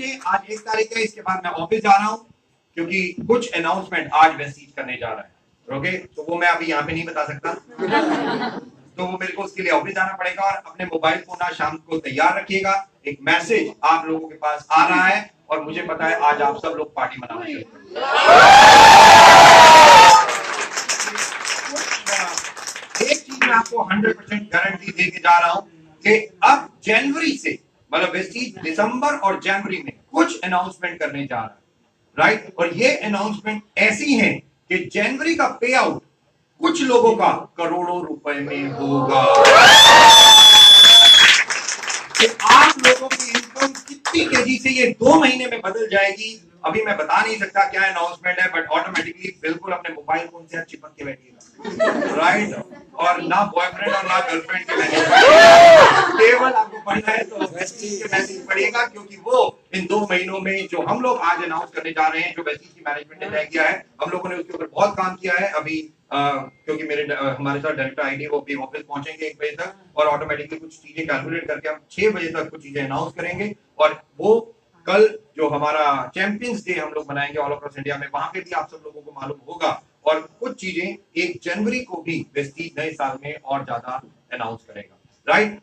चीजें, आज 1 तारीख है, इसके बाद मैं ऑफिस जा रहा हूँ क्योंकि कुछ अनाउंसमेंट आज वेस्टीज करने जा रहा है। ओके, तो वो मैं अभी यहाँ पे नहीं बता सकता। तो वो मेरे को उसके लिए ऑफिस जाना पड़ेगा। और अपने मोबाइल फोन आज शाम को तैयार रखिएगा, एक मैसेज आप लोगों के पास आ रहा है और मुझे पता है आज आप सब लोग पार्टी मनाना चाहिए। एक चीज मैं आपको 100% गारंटी दे के जा रहा हूं कि अब जनवरी से, मतलब वेस्टीज दिसंबर और जनवरी में कुछ अनाउंसमेंट करने जा रहा है, राइट। और ये अनाउंसमेंट ऐसी है कि जनवरी का पे आउट कुछ लोगों का करोड़ों रुपए में होगा। कि आप लोगों की इनकम कितनी तेजी से ये 2 महीने में बदल जाएगी, अभी मैं बता नहीं सकता क्या अनाउंसमेंट है, बट ऑटोमेटिकली बिल्कुल अपने मोबाइल फोन से चिपक के बैठिएगा, राइट। और ना बॉयफ्रेंड और ना गर्लफ्रेंड के मैसेज पढ़िएगा, केवल आपको पढ़ना है तो वेस्टीज के मैसेज पढ़िएगा, क्योंकि वो इन 2 महीनों में जो हम लोग आज अनाउंस करने जा रहे हैं, जो वेस्टीज की मैनेजमेंट ने तय किया है, हम लोगों ने उसके ऊपर बहुत काम किया है अभी। क्योंकि हमारे साथ डायरेक्टर आईडी वो भी ऑफिस पहुंचेंगे 1 बजे तक और ऑटोमेटिकली कुछ चीजें कैलकुलेट करके हम 6 बजे तक कुछ चीजें अनाउंस करेंगे। और वो कल जो हमारा चैंपियंस डे हम लोग मनाएंगे ऑल ओवर इंडिया में, वहां पे भी आप सब लोगों को मालूम होगा। और कुछ चीजें 1 जनवरी को भी वेस्टीज नए साल में और ज्यादा अनाउंस करेगा, राइट।